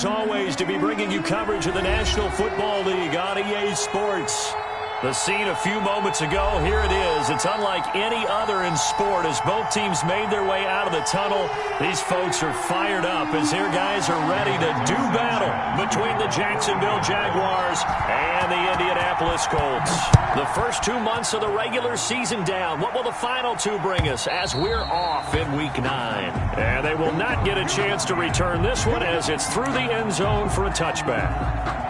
as always, to be bringing you coverage of the National Football League on EA Sports. The scene a few moments ago, here it is. It's unlike any other in sport as both teams made their way out of the tunnel. These folks are fired up as their guys are ready to do battle between the Jacksonville Jaguars and the Indianapolis Colts. The first 2 months of the regular season down. What will the final two bring us as we're off in Week 9? And they will not get a chance to return this one as it's through the end zone for a touchback.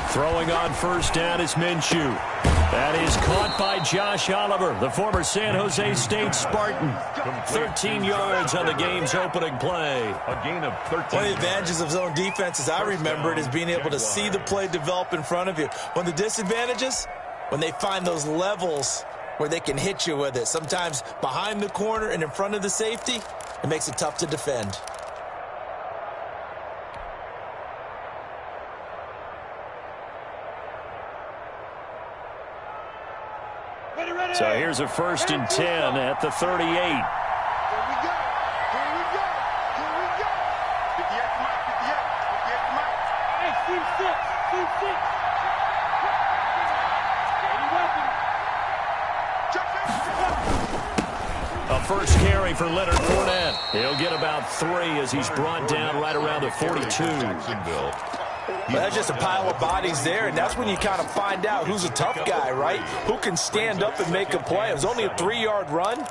Throwing on first down is Minshew. That is caught by Josh Oliver, the former San Jose State Spartan. 13 yards on the game's opening play. A gain of 13. One of the advantages of zone defense, as I remember it, is being able to see the play develop in front of you. One of the disadvantages, when they find those levels where they can hit you with it. Sometimes behind the corner and in front of the safety, it makes it tough to defend. So here's a 1st and 10 at the 38. Here we go. Here we go. Here we go. 58 to Mike. 58 to Mike. Hey, team 6. Team 6. A first carry for Leonard Fournette. He'll get about 3 as he's brought down right around the 42. Well, that's just a pile of bodies there, and that's when you kind of find out who's a tough guy, right? Who can stand up and make a play. It was only a 3-yard run,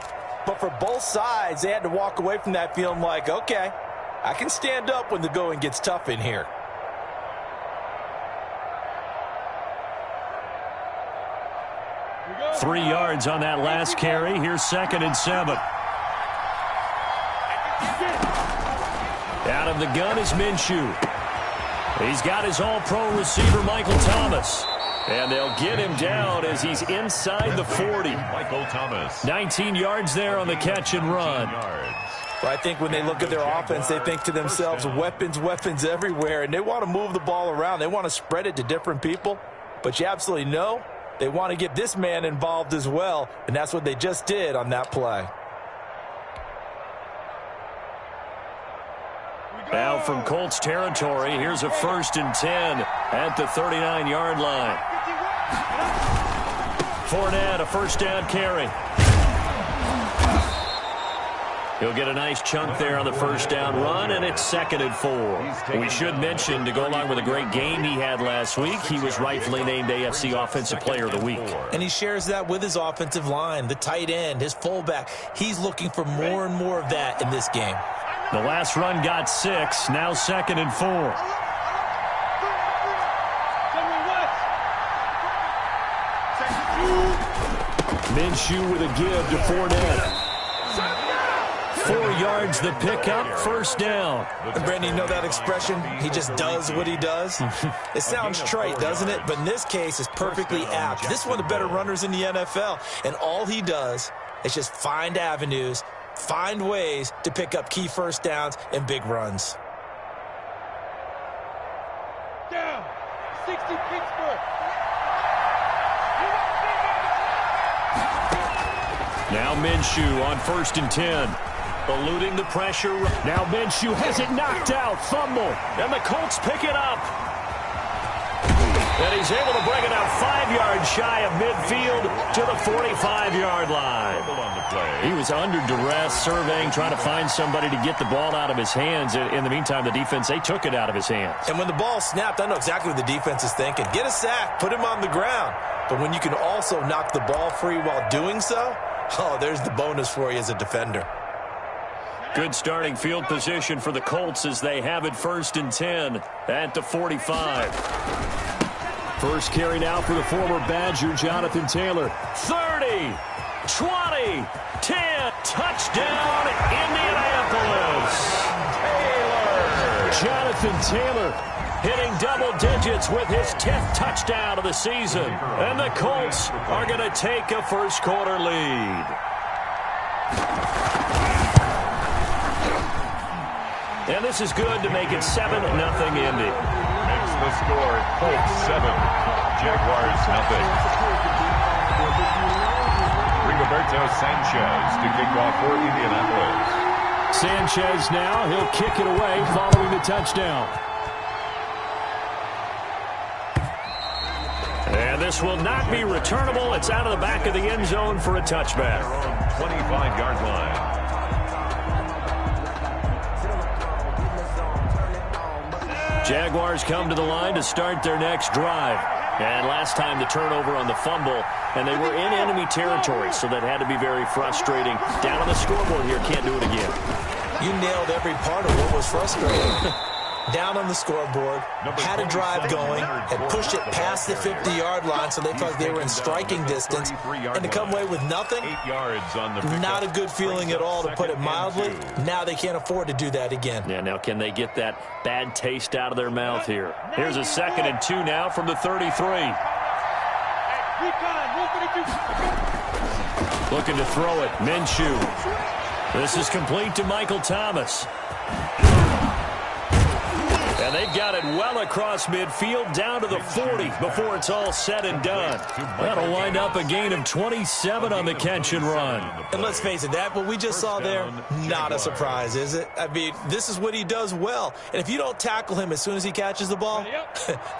but for both sides, they had to walk away from that feeling like, okay, I can stand up when the going gets tough in here. Go. 3 yards on that last carry. Here's 2nd and 7. Out of the gun is Minshew. He's got his all-pro receiver, Michael Thomas. And they'll get him down as he's inside the 40. Michael Thomas. 19 yards there on the catch and run. Well, I think when they look at their offense, they think to themselves, weapons, weapons everywhere, and they want to move the ball around. They want to spread it to different people. But you absolutely know they want to get this man involved as well, and that's what they just did on that play. Now from Colts territory, here's a 1st and 10 at the 39-yard line. Fournette, a first down carry. He'll get a nice chunk there on the first down run, and it's 2nd and 4. We should mention, to go along with a great game he had last week, he was rightfully named AFC Offensive Player of the Week. And he shares that with his offensive line, the tight end, his fullback. He's looking for more and more of that in this game. The last run got 6, now 2nd and 4. Minshew with a give to Fournette. 4 yards the pickup, first down. And Brandon, you know that expression? He just does what he does. It sounds trite, doesn't it? But in this case, it's perfectly apt. This is one of the better runners in the NFL. And all he does is just find avenues, find ways to pick up key first downs and big runs. Down. 60 Pittsburgh. Now Minshew on 1st and 10. Eluding the pressure. Now Minshew has it knocked out. Fumble. And the Colts pick it up. And he's able to bring it out 5 yards shy of midfield to the 45-yard line. He was under duress, surveying, trying to find somebody to get the ball out of his hands. In the meantime, the defense, they took it out of his hands. And when the ball snapped, I know exactly what the defense is thinking. Get a sack, put him on the ground. But when you can also knock the ball free while doing so, oh, there's the bonus for you as a defender. Good starting field position for the Colts as they have it 1st and 10 at the 45. First carry now for the former Badger, Jonathan Taylor. 30, 20, 10, touchdown, Indianapolis. Jonathan Taylor hitting double digits with his 10th touchdown of the season. And the Colts are going to take a first-quarter lead. And this is good to make it 7-0 Indy. Makes the score Colts 7, Jaguars 0. Rigoberto Sanchez to kick off for Indianapolis. Sanchez now, he'll kick it away following the touchdown. And this will not be returnable. It's out of the back of the end zone for a touchback. 25-yard line. Jaguars come to the line to start their next drive. And last time the turnover on the fumble, and they were in enemy territory, so that had to be very frustrating. Down on the scoreboard here, can't do it again. You nailed every part of what was frustrating. Down on the scoreboard, had a drive going, had pushed it past the 50-yard line, so they felt they were in striking distance, and to come away with nothing, 8 yards on the not a good feeling at all, to put it mildly. Now they can't afford to do that again. Yeah, now can they get that bad taste out of their mouth here? Here's a 2nd and 2 now from the 33. Looking to throw it, Minshew. This is complete to Michael Thomas. And they've got it well across midfield down to the 40 before it's all said and done. That'll wind up a gain of 27 on the catch and run. And let's face it, that what we just saw there, not a surprise, is it? I mean, this is what he does well. And if you don't tackle him as soon as he catches the ball,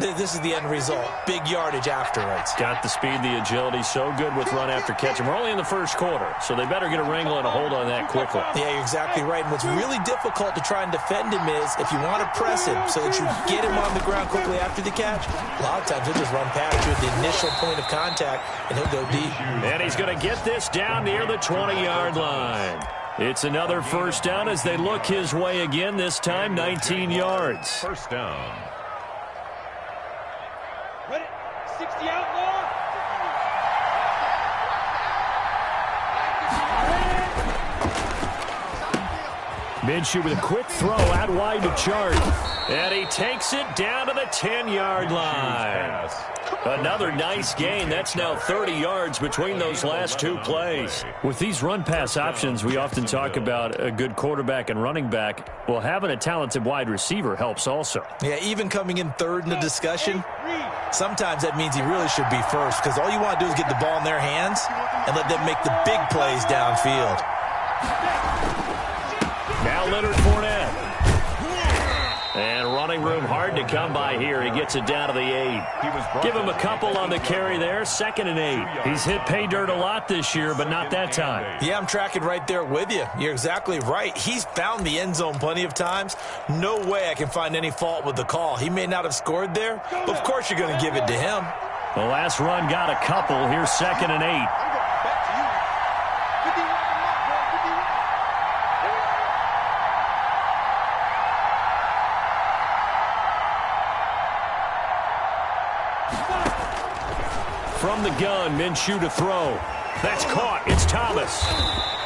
this is the end result. Big yardage afterwards. Got the speed, the agility, so good with run after catch. And we're only in the first quarter, so they better get a wrangle and a hold on that quickly. Yeah, you're exactly right. And what's really difficult to try and defend him is if you want to press him so that you get him on the ground quickly after the catch, a lot of times he'll just run past you at the initial point of contact, and he'll go deep. And he's going to get this down near the 20-yard line. It's another first down as they look his way again, this time 19 yards. First down. Ready? 60 outlaw. Minshew with a quick throw out wide to Chart. And he takes it down to the 10-yard line. Another nice gain. That's now 30 yards between those last two plays. With these run-pass options, we often talk about a good quarterback and running back. Well, having a talented wide receiver helps also. Yeah, even coming in third in the discussion, sometimes that means he really should be first, because all you want to do is get the ball in their hands and let them make the big plays downfield. Now Leonard Fournette. And running room hard to come by here. He gets it down to the 8. Give him a couple on the carry there. 2nd and 8. He's hit pay dirt a lot this year, but not that time. Yeah, I'm tracking right there with you. You're exactly right. He's found the end zone plenty of times. No way I can find any fault with the call. He may not have scored there, but of course you're going to give it to him. The last run got a couple. Here's 2nd and 8. From the gun, Minshew to throw. That's caught. It's Thomas.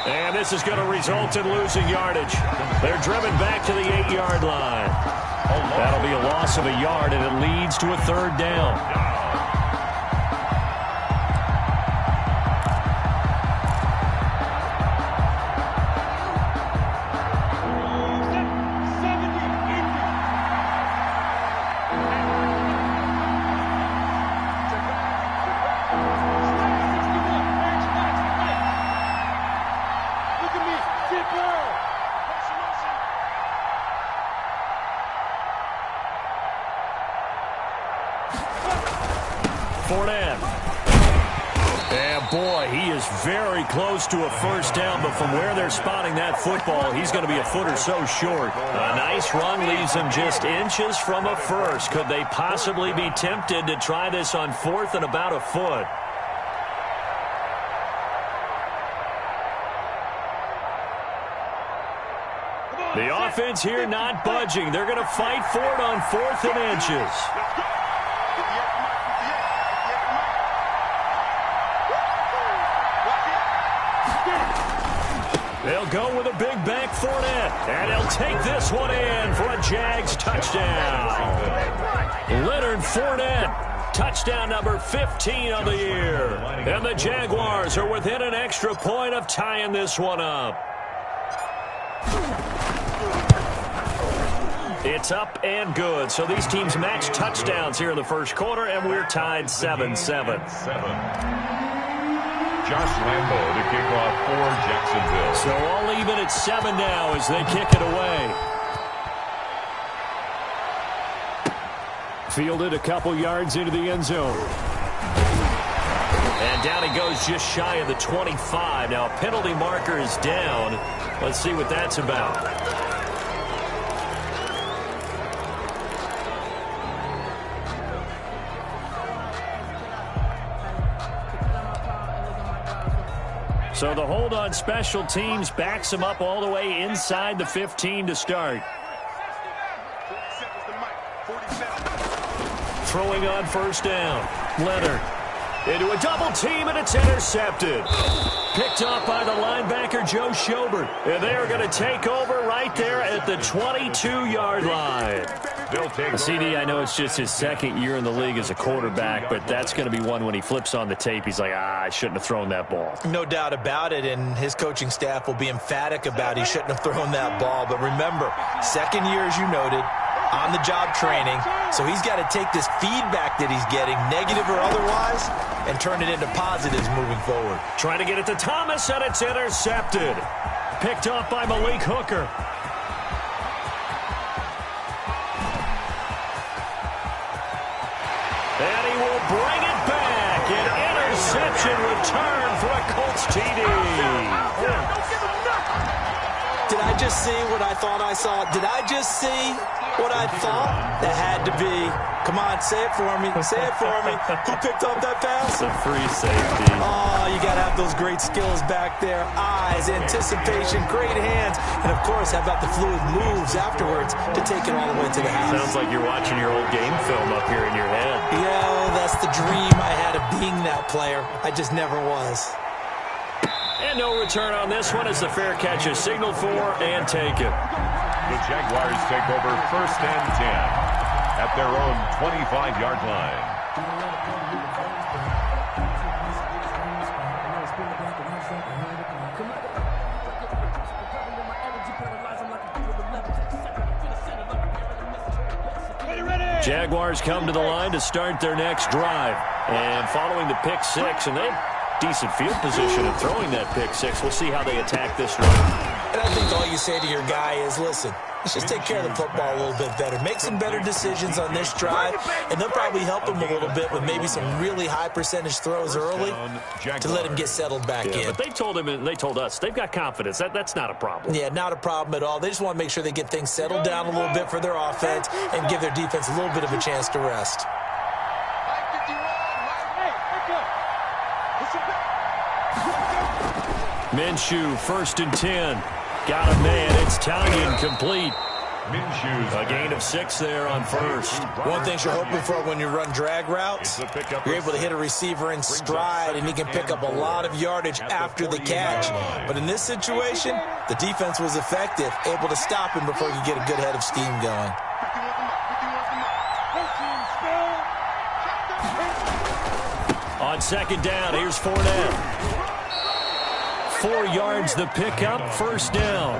And this is going to result in losing yardage. They're driven back to the 8-yard line. That'll be a loss of a yard, and it leads to a 3rd down. Fournette. And boy, he is very close to a first down, but from where they're spotting that football, he's going to be a foot or so short. A nice run leaves him just inches from a first. Could they possibly be tempted to try this on 4th and about a foot? offense here not budging. They're going to fight for it on 4th and inches. They'll go with a big back Fournette, and he'll take this one in for a Jags touchdown. Leonard Fournette, touchdown number 15 of the year. And the Jaguars are within an extra point of tying this one up. It's up and good. So these teams match touchdowns here in the first quarter, and we're tied 7-7. Josh Lambo to kick off for Jacksonville. So all even at 7 now as they kick it away. Fielded a couple yards into the end zone. And down he goes just shy of the 25. Now a penalty marker is down. Let's see what that's about. So the hold on special teams backs him up all the way inside the 15 to start. Throwing on first down. Leonard into a double team, and it's intercepted. Picked off by the linebacker, Joe Schobert. And they are going to take over right there at the 22-yard line. CD, I know it's just his second year in the league as a quarterback, but that's going to be one when he flips on the tape, he's like, I shouldn't have thrown that ball. No doubt about it, and his coaching staff will be emphatic about he shouldn't have thrown that ball. But remember, second year, as you noted, on-the-job training, so he's got to take this feedback that he's getting, negative or otherwise, and turn it into positives moving forward. Trying to get it to Thomas, and it's intercepted. Picked off by Malik Hooker. And he will bring it back. An interception return for a Colts TD. Did I just see what I thought I saw? Did I just see what I thought? That had to be. Come on, say it for me. Say it for me. Who picked up that pass? It's a free safety. Oh, you got to have those great skills back there. Eyes, anticipation, great hands. And, of course, how about the fluid moves afterwards to take it all the way to the house? Sounds like you're watching your old game film up here in your head. Yeah, that's the dream I had of being that player. I just never was. And no return on this one as the fair catch is signaled for and taken. The Jaguars take over 1st and 10 at their own 25-yard line. Jaguars come to the line to start their next drive. And following the pick six, and they decent field position in throwing that pick six. We'll see how they attack this one. And I think all you say to your guy is, listen, let's just take care of the football a little bit better. Make some better decisions on this drive, and they'll probably help him a little bit with maybe some really high percentage throws early to let him get settled back in. But they told him and they told us they've got confidence. That's not a problem. Yeah, not a problem at all. They just want to make sure they get things settled down a little bit for their offense and give their defense a little bit of a chance to rest. Minshew, 1st and 10. Got a man. It's Tanyan complete. A gain of 6 there on first. One thing you're hoping for when you run drag routes, you're able to hit a receiver in stride, and he can pick up a lot of yardage after the catch. But in this situation, the defense was effective, able to stop him before he could get a good head of steam going. On 2nd down, here's Fournette. 4 yards the pickup, 1st down.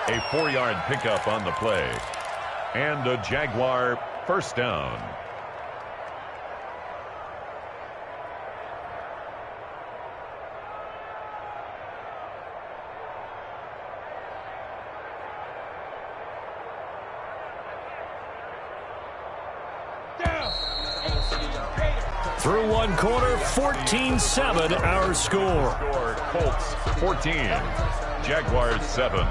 A 4-yard pickup on the play. And a Jaguar 1st down. Through one quarter, 14-7 our score. Colts 14, Jaguars 7.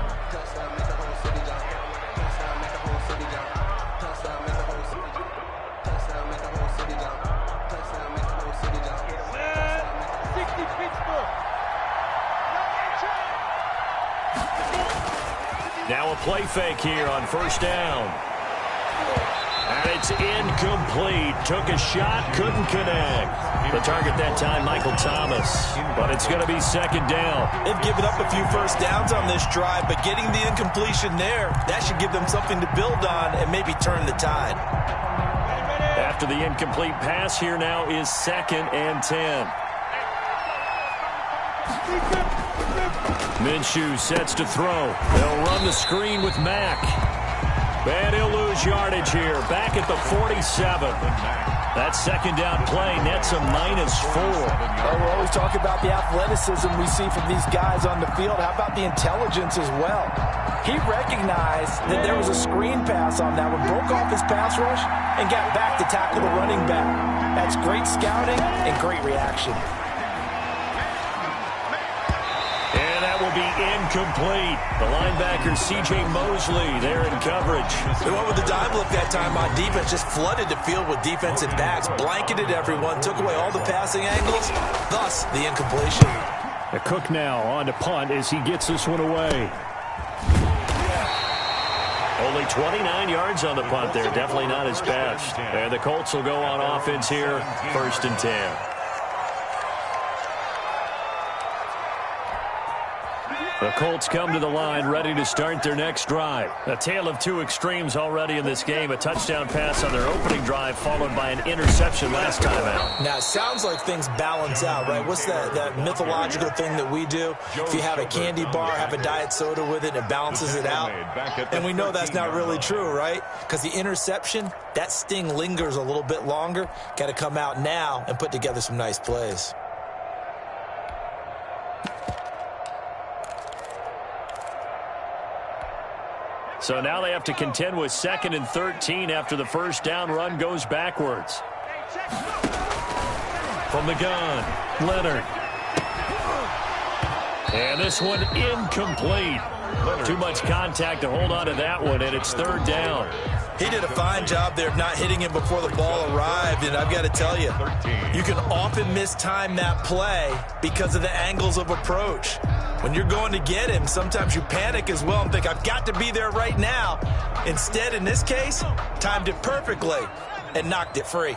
a play fake here on first down. And it's incomplete. Took a shot, couldn't connect. The target that time, Michael Thomas. But it's going to be second down. They've given up a few first downs on this drive, but getting the incompletion there, that should give them something to build on and maybe turn the tide. After the incomplete pass, here now is 2nd and 10. Minshew sets to throw. They'll run the screen with Mack. And he'll lose yardage here. Back at the 47. That second down play nets a -4. Well, we always talk about the athleticism we see from these guys on the field. How about the intelligence as well? He recognized that there was a screen pass on that one, broke off his pass rush, and got back to tackle the running back. That's great scouting and great reaction. That will be incomplete. The linebacker, C.J. Mosley, there in coverage. They went with the dime look that time on defense, just flooded the field with defensive backs, blanketed everyone, took away all the passing angles, thus the incompletion. The Cook now on to punt as he gets this one away. Only 29 yards on the punt there. Definitely not his best. And the Colts will go on offense here, 1st and 10. The Colts come to the line, ready to start their next drive. A tale of two extremes already in this game. A touchdown pass on their opening drive, followed by an interception last time out. Now, it sounds like things balance out, right? What's that mythological thing that we do? If you have a candy bar, have a diet soda with it, it balances it out. And we know that's not really true, right? Because the interception, that sting lingers a little bit longer. Got to come out now and put together some nice plays. So now they have to contend with 2nd and 13 after the first down run goes backwards. From the gun, Leonard. And this one incomplete. Too much contact to hold on to that one, and it's 3rd down. He did a fine job there of not hitting him before the ball arrived, and I've got to tell you, you can often mistime that play because of the angles of approach. When you're going to get him, sometimes you panic as well and think, I've got to be there right now. Instead, in this case, timed it perfectly and knocked it free.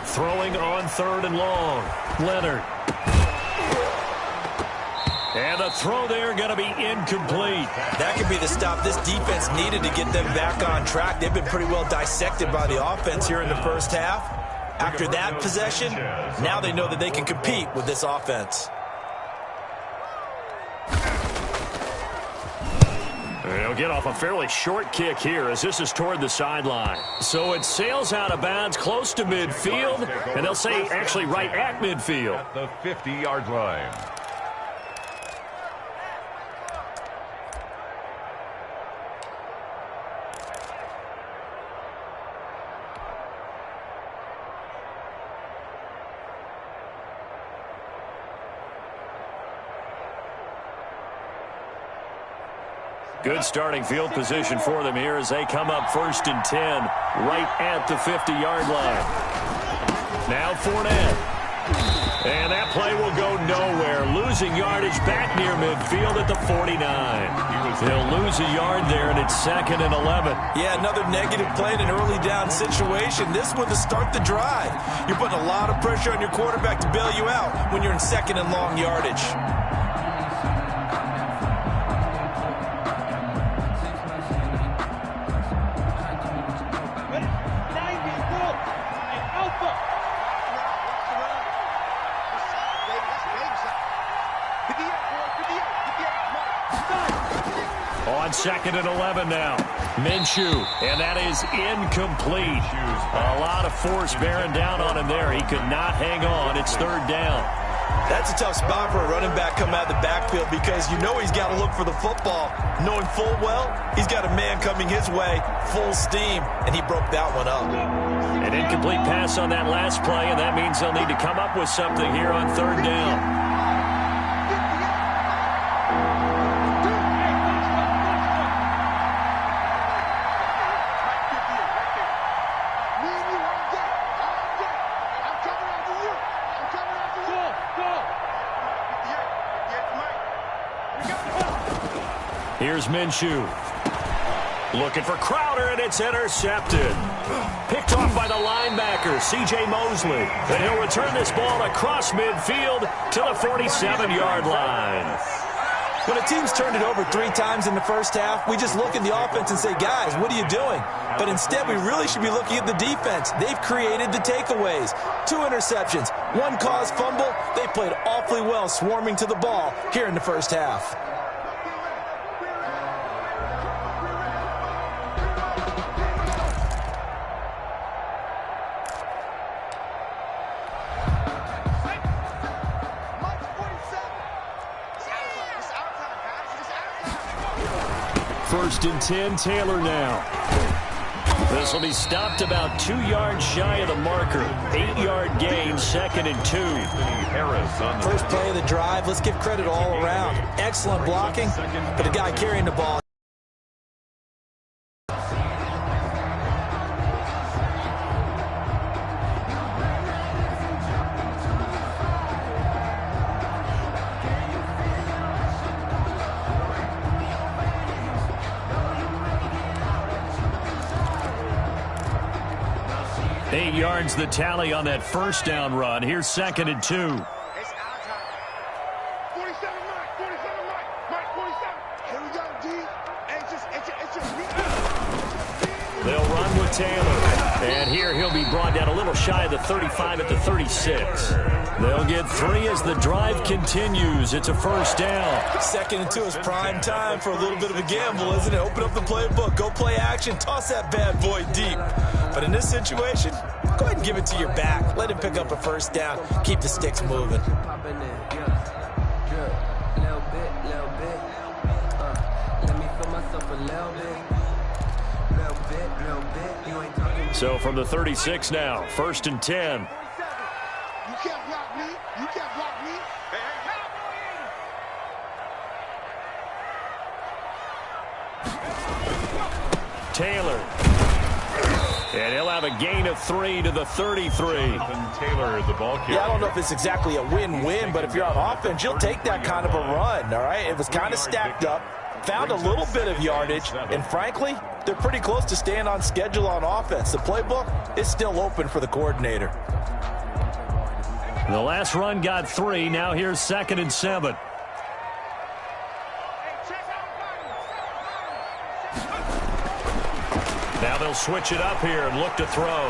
Throwing on 3rd and long. Leonard. And the throw there going to be incomplete. That could be the stop this defense needed to get them back on track. They've been pretty well dissected by the offense here in the first half. After that possession, now they know that they can compete with this offense. They'll get off a fairly short kick here as this is toward the sideline. So it sails out of bounds close to midfield, and they'll say actually right at midfield. At the 50-yard line. Good starting field position for them here as they come up 1st and 10 right at the 50-yard line. Now Fournette. And that play will go nowhere. Losing yardage back near midfield at the 49. They'll lose a yard there, and it's 2nd and 11. Yeah, another negative play in an early down situation. This one to start the drive. You're putting a lot of pressure on your quarterback to bail you out when you're in 2nd and long yardage. On 2nd and 11 now. Minshew, and that is incomplete. A lot of force bearing down on him there. He could not hang on. It's 3rd down. That's a tough spot for a running back coming out of the backfield because you know he's got to look for the football, knowing full well he's got a man coming his way, full steam, and he broke that one up. An incomplete pass on that last play, and that means they'll need to come up with something here on 3rd down. Here's Minshew. Looking for Crowder, and it's intercepted. Picked off by the linebacker, C.J. Mosley. And he'll return this ball across midfield to the 47-yard line. When a team's turned it over 3 times in the first half, we just look at the offense and say, guys, what are you doing? But instead, we really should be looking at the defense. They've created the takeaways. 2 interceptions, 1 caused fumble. They played awfully well swarming to the ball here in the first half. First and 10, Taylor now. This will be stopped about 2 yards shy of the marker. 8-yard gain, 2nd and 2. First play of the drive, let's give credit all around. Excellent blocking, but the guy carrying the ball. Yards the tally on that first down run. Here's 2nd and 2. It's our time. 47, Mike. 47, Mike. Mike, 47. Here we go, D. Hey, it's just me. They'll run with Taylor. And here he'll be brought down a little shy of the 35 at the 36. They'll get 3 as the drive continues. It's a first down. 2nd and 2 is prime time for a little bit of a gamble, isn't it? Open up the playbook. Go play action. Toss that bad boy deep. But in this situation, go ahead and give it to your back. Let him pick up a first down. Keep the sticks moving. So from the 36 now, 1st and 10. You can't block me. You can't block me. Taylor. And he'll have a gain of 3 to the 33. Taylor, the ball carrier. Yeah, I don't know if it's exactly a win-win, but if you're on offense, you'll take that kind of a run, all right? It was kind of stacked up, found a little bit of yardage, and frankly, they're pretty close to staying on schedule on offense. The playbook is still open for the coordinator. The last run got 3. Now here's 2nd and 7. Now they'll switch it up here and look to throw.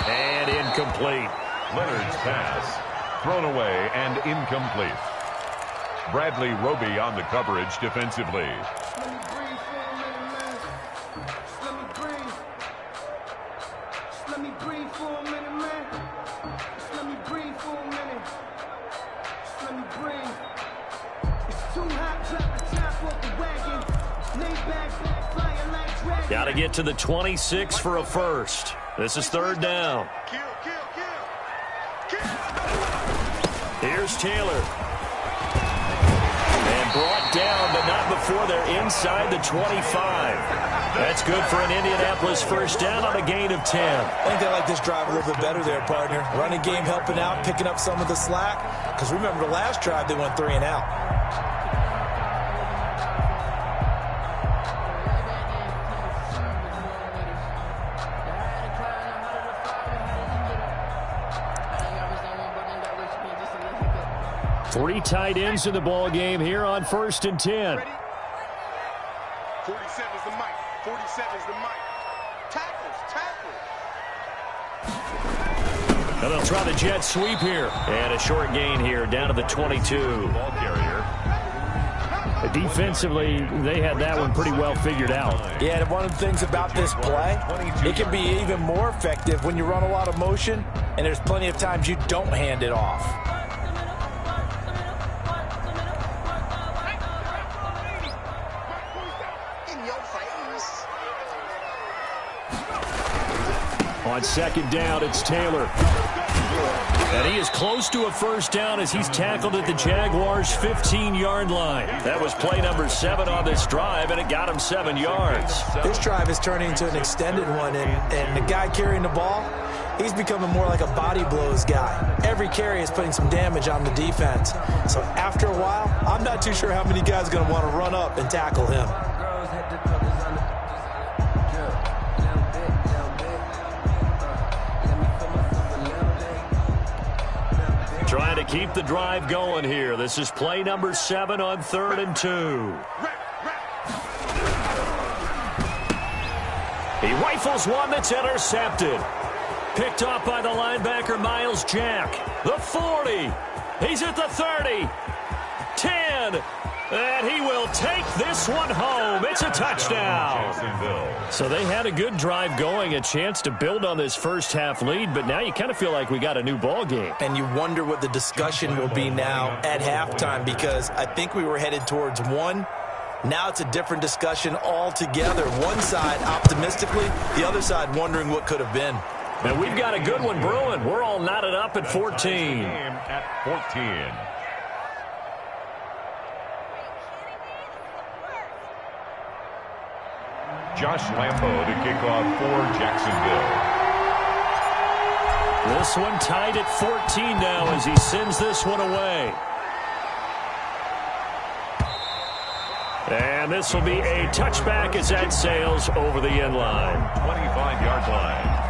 And incomplete. Leonard's pass thrown away and incomplete. Bradley Roby on the coverage defensively. Let me breathe for a minute, man. Let me breathe. Let me breathe for a minute, man. Let me breathe for a minute. Let me breathe. It's too hot, drop the top off the wagon. Lay back, flying like dragon. Got to get to the 26 for a first. This is 3rd down. Kill. Here's Taylor. And brought down, but not before they're inside the 25. That's good for an Indianapolis first down on a gain of 10. I think they like this drive a little bit better there, partner. Running game helping out, picking up some of the slack. Because remember the last drive, they went 3 and out. Three tight ends in the ball game here on 1st and 10. 47 is the mic. 47 is the mic. Tackles. Now they'll try the jet sweep here. And a short gain here down to the 22. Ball carrier. Defensively, they had that one pretty well figured out. Yeah, and one of the things about this play, it can be even more effective when you run a lot of motion, and there's plenty of times you don't hand it off. On 2nd down, it's Taylor. And he is close to a first down as he's tackled at the Jaguars' 15-yard line. That was play number 7 on this drive, and it got him 7 yards. This drive is turning into an extended one, and the guy carrying the ball, he's becoming more like a body blows guy. Every carry is putting some damage on the defense. So after a while, I'm not too sure how many guys are going to want to run up and tackle him. Trying to keep the drive going here. This is play number 7 on 3rd and 2. He rifles one that's intercepted. Picked off by the linebacker, Miles Jack. The 40. He's at the 30. 10. And he will take this one home. It's a touchdown. So they had a good drive going, a chance to build on this first half lead, but now you kind of feel like we got a new ball game. And you wonder what the discussion will be now at halftime, because I think we were headed towards one. Now it's a different discussion altogether. One side optimistically, the other side wondering what could have been. And we've got a good one brewing. We're all knotted up at 14. At 14. Josh Lambo to kick off for Jacksonville. This one tied at 14 now as he sends this one away. And this will be a touchback as that sails over the end line. 25-yard line.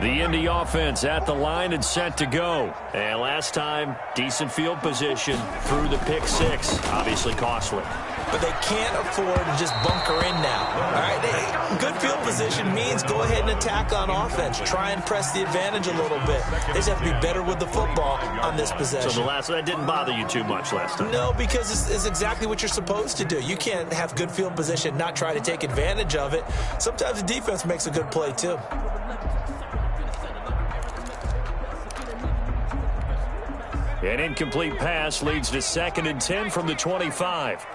The Indy offense at the line and set to go. And last time, decent field position through the pick 6. Obviously costly. But they can't afford to just bunker in now. All right, good field position means go ahead and attack on offense. Try and press the advantage a little bit. They just have to be better with the football on this possession. So that didn't bother you too much last time? No, because it's exactly what you're supposed to do. You can't have good field position, not try to take advantage of it. Sometimes the defense makes a good play too. An incomplete pass leads to 2nd and 10 from the 25.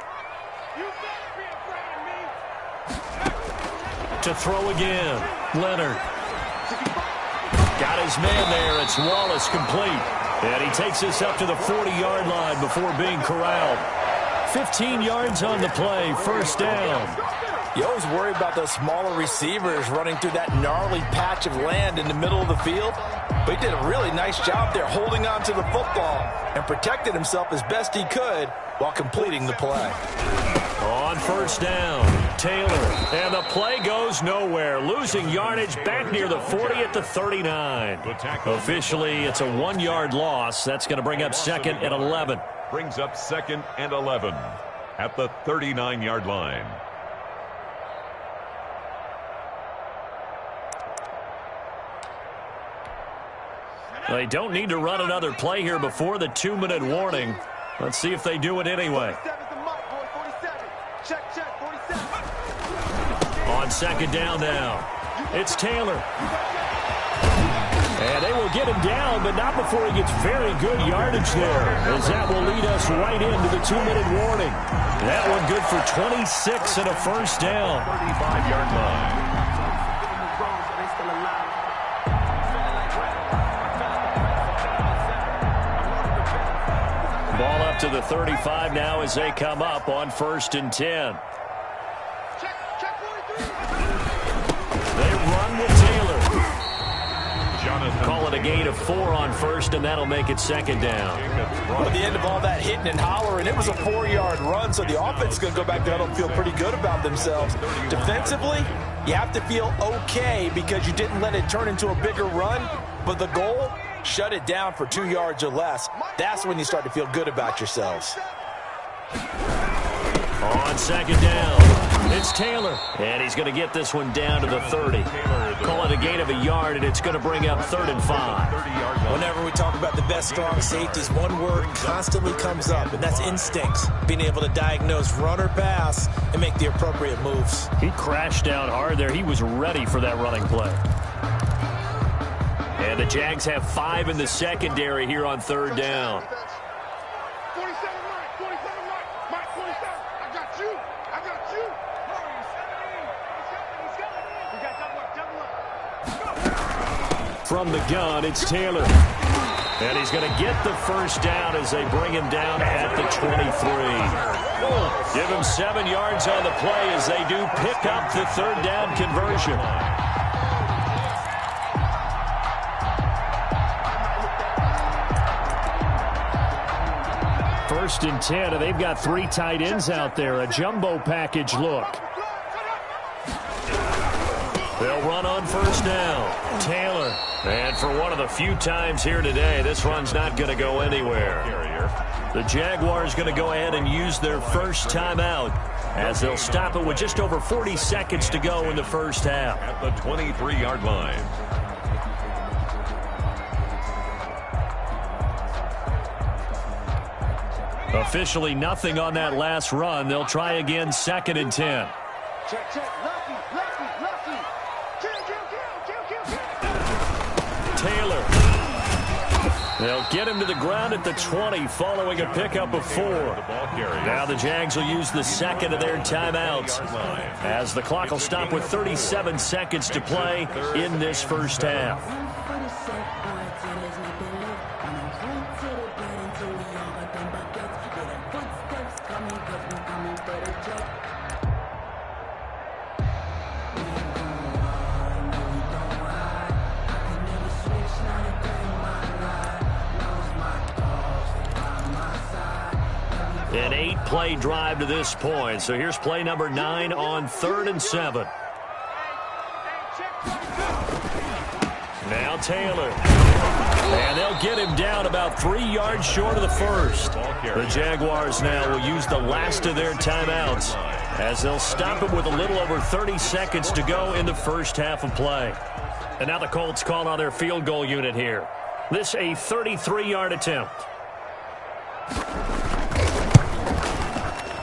To throw again. Leonard. Got his man there. It's Wallace complete. And he takes this up to the 40-yard line before being corralled. 15 yards on the play. First down. You always worry about those smaller receivers running through that gnarly patch of land in the middle of the field. But he did a really nice job there holding on to the football and protected himself as best he could while completing the play. On first down, Taylor. And the play goes nowhere. Losing yardage back near the 40 at the 39. Officially, it's a 1-yard loss. That's going to bring up 2nd and 11. Brings up 2nd and 11 at the 39-yard line. They don't need to run another play here before the 2-minute warning. Let's see if they do it anyway. On 2nd down now, it's Taylor. And they will get him down, but not before he gets very good yardage there, as that will lead us right into the 2-minute warning. That one good for 26 and a first down. 35-yard line. Ball up to the 35 now as they come up on 1st and 10. They run with Taylor. Call it a gain of 4 on 1st, and that'll make it 2nd down. Well, at the end of all that hitting and hollering, it was a 4-yard run, so the offense is going to go back there and feel pretty good about themselves. Defensively, you have to feel okay because you didn't let it turn into a bigger run, but the goal, shut it down for 2 yards or less. That's when you start to feel good about yourselves. On 2nd down, it's Taylor. And he's going to get this one down to the 30. Call it a gain of a yard, and it's going to bring up 3rd and 5. Whenever we talk about the best strong safeties, one word constantly comes up, and that's instincts. Being able to diagnose run or pass and make the appropriate moves. He crashed down hard there. He was ready for that running play. And the Jags have 5 in the secondary here on 3rd down. 47 Mike, 47 Mike, 47. I got you. from the gun. It's Taylor. And he's going to get the first down as they bring him down at the 23. Give him 7 yards on the play as they do pick up the third down conversion. First and 10, and they've got 3 tight ends out there. A jumbo package look. They'll run on first down. Taylor. And for one of the few times here today, this run's not going to go anywhere. The Jaguars going to go ahead and use their first timeout as they'll stop it with just over 40 seconds to go in the first half. At the 23-yard line. Officially nothing on that last run. They'll try again, 2nd and 10. Check. Lucky. Taylor. They'll get him to the ground at the 20 following a pickup of 4. Now the Jags will use the second of their timeouts as the clock will stop with 37 seconds to play in this first half. An 8-play drive to this point. So here's play number 9 on 3rd and 7. Now Taylor. And they'll get him down about 3 yards short of the first. The Jaguars now will use the last of their timeouts as they'll stop it with a little over 30 seconds to go in the first half of play. And now the Colts call on their field goal unit here. This a 33-yard attempt.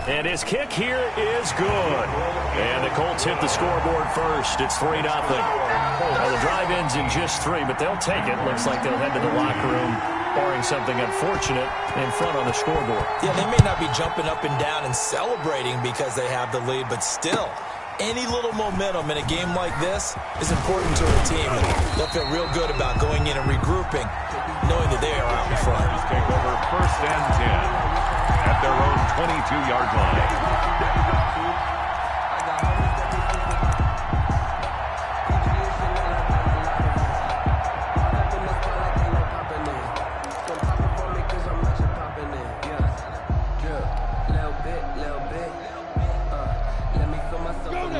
And his kick here is good. And the Colts hit the scoreboard first. It's 3-0. Well, the drive ends in just 3, but they'll take it. Looks like they'll head to the locker room, barring something unfortunate, in front on the scoreboard. Yeah, they may not be jumping up and down and celebrating because they have the lead, but still, any little momentum in a game like this is important to a team. And they'll feel real good about going in and regrouping, knowing that they are out in front. Take over 1st and 10 at their own 22-yard line.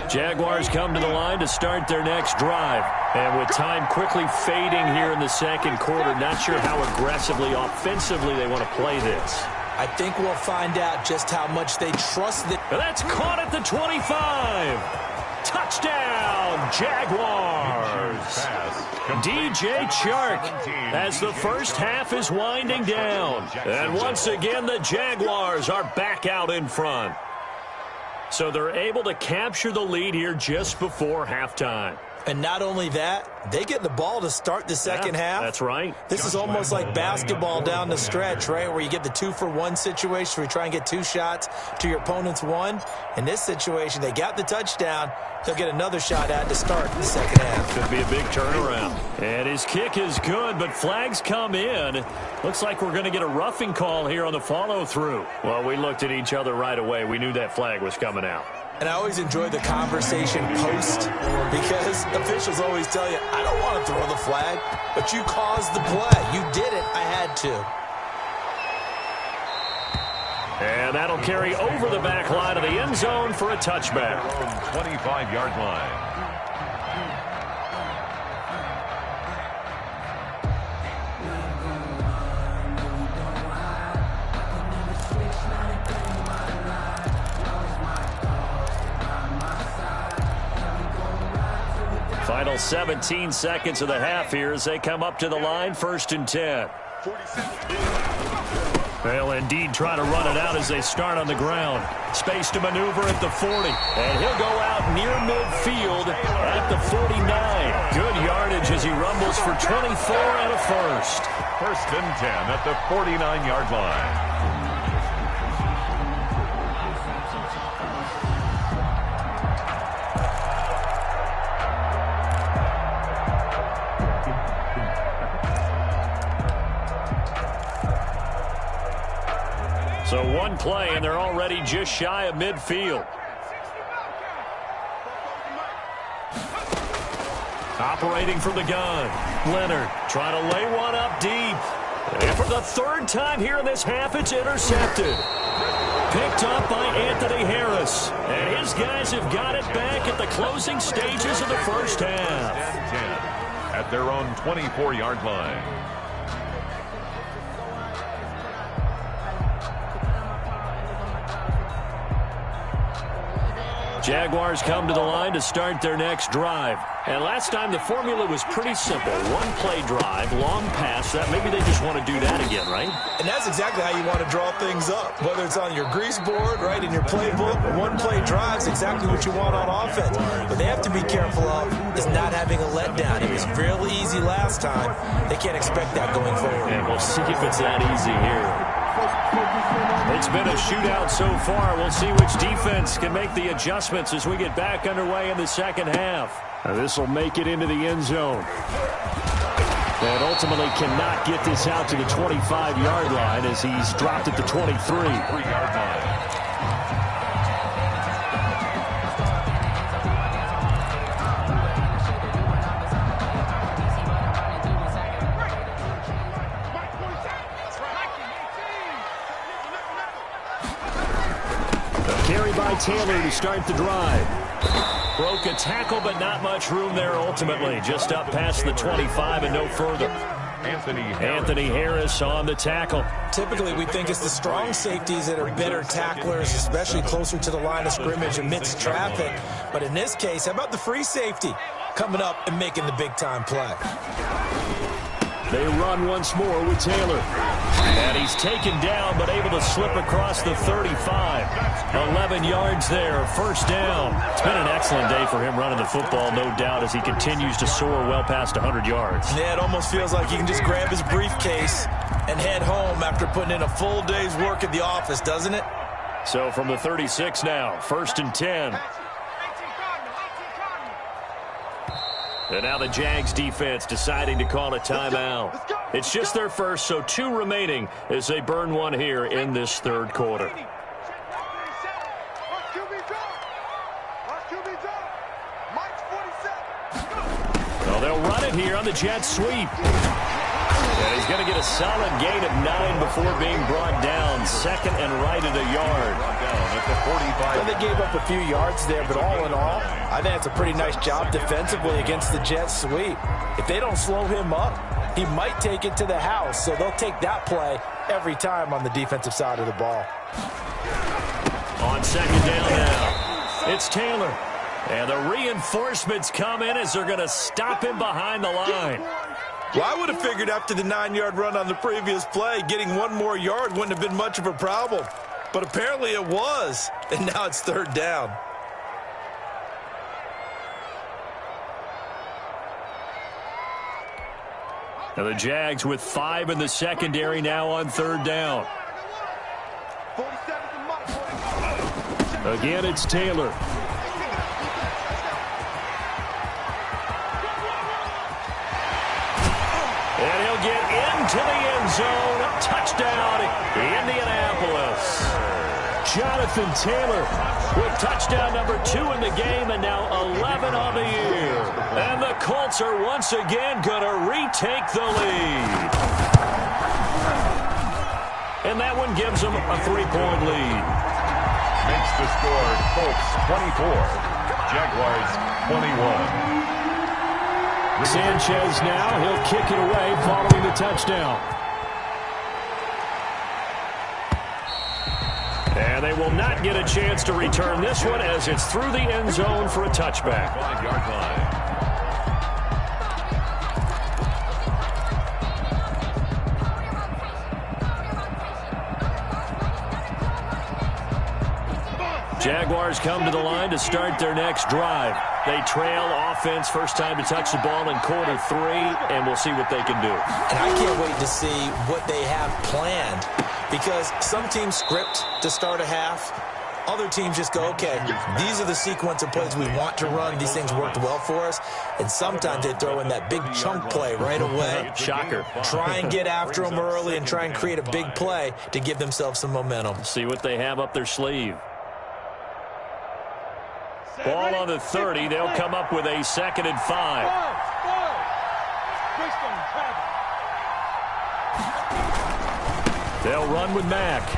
Jaguars come to the line to start their next drive. And with time quickly fading here in the second quarter, not sure how aggressively, offensively they want to play this. I think we'll find out just how much they trust it. That's caught at the 25. Touchdown, Jaguars. DJ Chark as the first half is winding down. And once again, the Jaguars are back out in front. So they're able to capture the lead here just before halftime. And not only that, they get the ball to start the second half. That's right. This is almost like basketball down the stretch, right, where you get the 2-for-1 situation where you try and get 2 shots to your opponent's 1. In this situation, they got the touchdown. They'll get another shot at to start the second half. Could be a big turnaround. And his kick is good, but flags come in. Looks like we're going to get a roughing call here on the follow-through. Well, we looked at each other right away. We knew that flag was coming out. And I always enjoy the conversation post because officials always tell you, I don't want to throw the flag, but you caused the play. You did it. I had to. And that'll carry over the back line of the end zone for a touchback. 25-yard line. Final 17 seconds of the half here as they come up to the line, 1st and 10. They'll indeed try to run it out as they start on the ground. Space to maneuver at the 40. And he'll go out near midfield at the 49. Good yardage as he rumbles for 24 and a first. 1st and 10 at the 49-yard line. So one play, and they're already just shy of midfield. Operating from the gun. Leonard trying to lay one up deep. And for the third time here in this half, it's intercepted. Picked up by Anthony Harris. And his guys have got it back at the closing stages of the first half. 10 at their own 24-yard line. Jaguars come to the line to start their next drive. And last time the formula was pretty simple. One play drive, long pass. That maybe they just want to do that again, right? And that's exactly how you want to draw things up. Whether it's on your grease board, right, in your playbook, one play drive is exactly what you want on offense. But they have to be careful of is not having a letdown. It was real easy last time. They can't expect that going forward. And we'll see if it's that easy here. It's been a shootout so far. We'll see which defense can make the adjustments as we get back underway in the second half. This will make it into the end zone. And ultimately cannot get this out to the 25-yard line as he's dropped at the 23-yard line. Carry by Taylor to start the drive. Broke a tackle, but not much room there ultimately. Just up past the 25 and no further. Anthony Harris on the tackle. Typically, we think it's the strong safeties that are better tacklers, especially closer to the line of scrimmage amidst traffic. But in this case, how about the free safety coming up and making the big-time play? They run once more with Taylor. And he's taken down, but able to slip across the 35. 11 yards there, first down. It's been an excellent day for him running the football, no doubt, as he continues to soar well past 100 yards. Yeah, it almost feels like he can just grab his briefcase and head home after putting in a full day's work at the office, doesn't it? So from the 36 now, first and 10. And now the Jags defense deciding to call a timeout. It's just their first, so 2 remaining as they burn one here in this third quarter. Well, they'll run it here on the jet sweep. And he's going to get a solid gain of 9 before being brought down. Second and right at a yard. At the 45. Well, they gave up a few yards there, but all in all, I think it's a pretty nice job defensively against the jet sweep. If they don't slow him up, he might take it to the house, so they'll take that play every time on the defensive side of the ball. On second down now, it's Taylor. And the reinforcements come in as they're going to stop him behind the line. Well, I would have figured after the 9-yard run on the previous play, getting 1 more yard wouldn't have been much of a problem. But apparently it was, and now it's third down. Now the Jags with 5 in the secondary now on third down. Again, it's Taylor. And he'll get into the end zone. Touchdown, Indianapolis. Jonathan Taylor with touchdown number 2 in the game and now 11 on the year. And the Colts are once again going to retake the lead. And that one gives them a 3-point lead. Makes the score Colts 24, Jaguars 21. Sanchez now, he'll kick it away following the touchdown. And they will not get a chance to return this one as it's through the end zone for a touchback. 5-yard line. Jaguars come to the line to start their next drive. They trail offense, first time to touch the ball in quarter 3, and we'll see what they can do. And I can't wait to see what they have planned, because some teams script to start a half. Other teams just go, okay, these are the sequence of plays we want to run. These things worked well for us. And sometimes they throw in that big chunk play right away. Shocker. Try and get after them early and try and create a big play to give themselves some momentum. See what they have up their sleeve. Ball on the 30. They'll come up with a 2nd and 5. They'll run with Mack.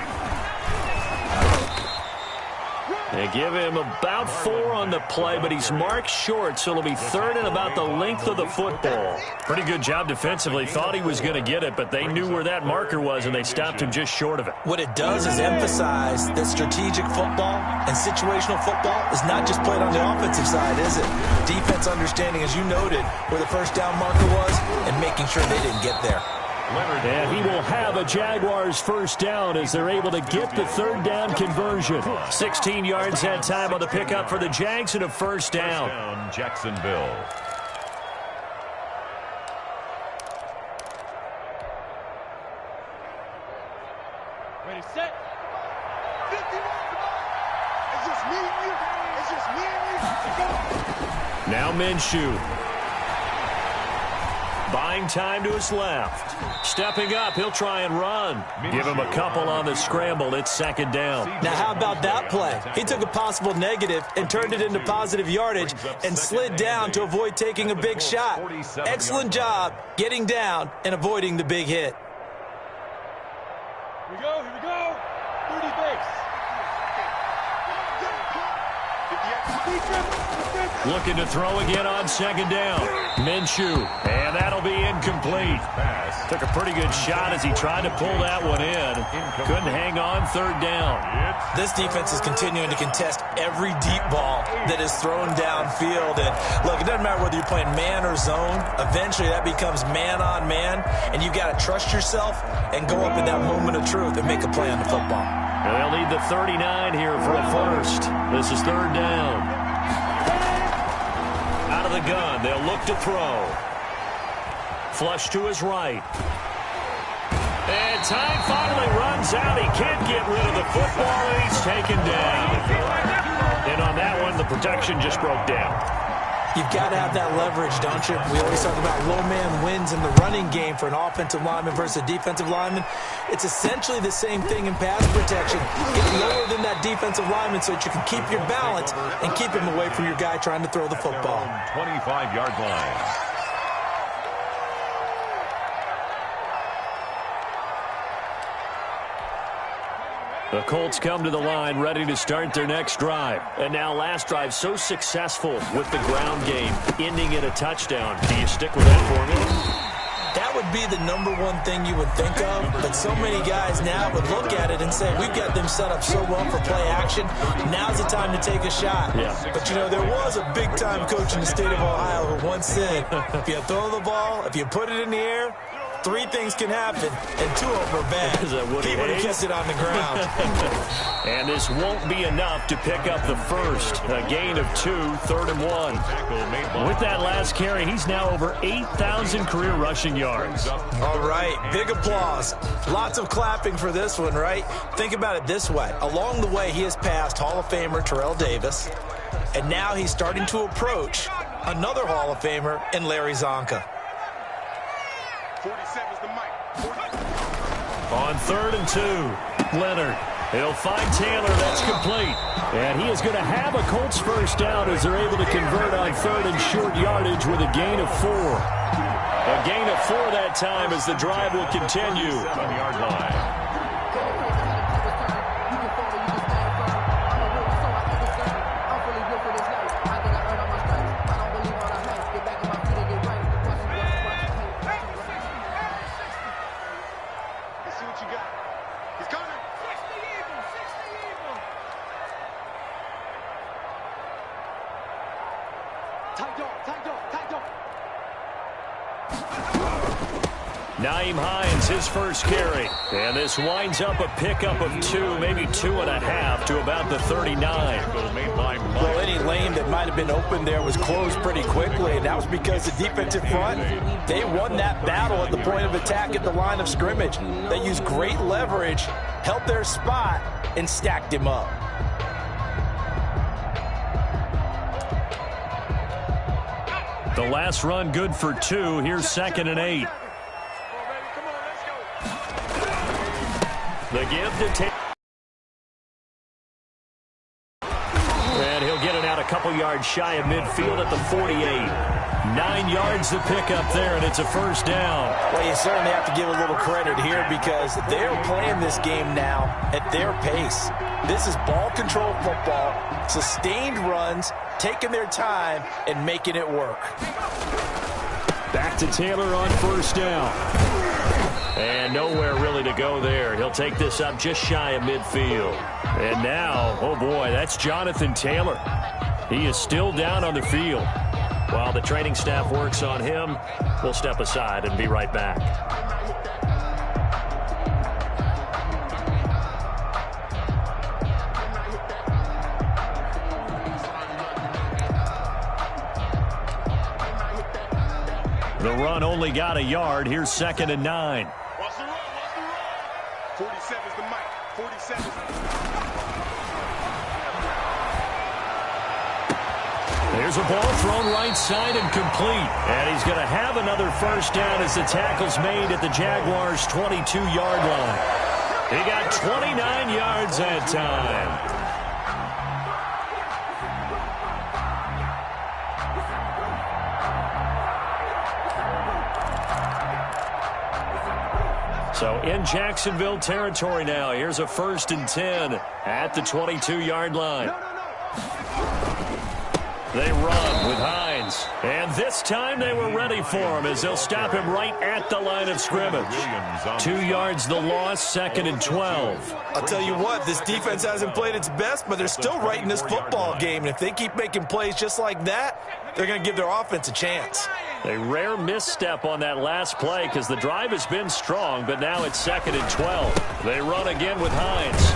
They give him about 4 on the play, but he's marked short, so it'll be 3rd and about the length of the football. Pretty good job defensively. Thought he was going to get it, but they knew where that marker was, and they stopped him just short of it. What it does is emphasize that strategic football and situational football is not just played on the offensive side, is it? Defense understanding, as you noted, where the first down marker was and making sure they didn't get there. And he will have a Jaguars first down as they're able to get the 3rd down conversion. 16 yards that time on the pickup for the Jags and a first down. Jacksonville. Ready, set. 51. It's just me and you. It's just me and you. Now Minshew. Buying time to his left. Stepping up, he'll try and run. Give him a couple on the scramble. It's 2nd down. Now, how about that play? He took a possible negative and turned it into positive yardage and slid down to avoid taking a big shot. Excellent job getting down and avoiding the big hit. Here we go. 30 base. Looking to throw again on 2nd down. Minshew, and that'll be incomplete. Took a pretty good shot as he tried to pull that one in. Couldn't hang on 3rd down. This defense is continuing to contest every deep ball that is thrown downfield. And look, it doesn't matter whether you're playing man or zone. Eventually that becomes man on man, and you've got to trust yourself and go up in that moment of truth and make a play on the football. And they'll need the 39 here for a first. This is 3rd down. Out of the gun, they'll look to throw. Flush to his right. And time finally runs out. He can't get rid of the football, and he's taken down. And on that one, the protection just broke down. You've got to have that leverage, don't you? We always talk about low man wins in the running game for an offensive lineman versus a defensive lineman. It's essentially the same thing in pass protection. Get lower than that defensive lineman so that you can keep your balance and keep him away from your guy trying to throw the football. 25-yard line. The Colts come to the line ready to start their next drive. And now last drive so successful with the ground game, ending in a touchdown. Do you stick with that formula? That would be the #1 thing you would think of, but so many guys now would look at it and say, we've got them set up so well for play action, now's the time to take a shot. Yeah. But, you know, there was a big-time coach in the state of Ohio who once said, if you throw the ball, if you put it in the air, 3 things can happen, and 2 of them are bad. He would have kept it on the ground. And this won't be enough to pick up the first. A gain of 2, 3rd and 1. With that last carry, he's now over 8,000 career rushing yards. All right, big applause. Lots of clapping for this one, right? Think about it this way. Along the way, he has passed Hall of Famer Terrell Davis, and now he's starting to approach another Hall of Famer in Larry Zonka. 47's the mic. On 3rd and 2, Leonard. He'll find Taylor. That's complete. And he is going to have a Colts first down as they're able to convert on 3rd and short yardage with a gain of 4. A gain of 4 that time as the drive will continue. 7-yard line. Naeem Hines, his first carry. And this winds up a pickup of 2, maybe 2.5 to about the 39. Well, any lane that might have been open there was closed pretty quickly, and that was because the defensive front, they won that battle at the point of attack at the line of scrimmage. They used great leverage, held their spot, and stacked him up. The last run good for 2. Here's 2nd and 8. The give to Taylor. And he'll get it out a couple yards shy of midfield at the 48. 9 yards to pick up there, and it's a first down. Well, you certainly have to give a little credit here because they're playing this game now at their pace. This is ball control football, sustained runs, taking their time, and making it work. Back to Taylor on first down. And nowhere really to go there. He'll take this up just shy of midfield. And now, oh boy, that's Jonathan Taylor. He is still down on the field. While the training staff works on him, we'll step aside and be right back. The run only got a yard. Here's 2nd and 9. Watch the run, watch the run. 47's the mic. 47's There's a ball thrown right side and complete. And he's going to have another first down as the tackle's made at the Jaguars' 22-yard line. He got 29 yards that time. So in Jacksonville territory now. Here's a 1st and 10 at the 22-yard line. They run with Hines. And this time they were ready for him as they'll stop him right at the line of scrimmage. 2 yards the loss, 2nd and 12. I'll tell you what, this defense hasn't played its best, but they're still right in this football game. And if they keep making plays just like that, they're going to give their offense a chance. A rare misstep on that last play because the drive has been strong, but now it's 2nd and 12. They run again with Hines.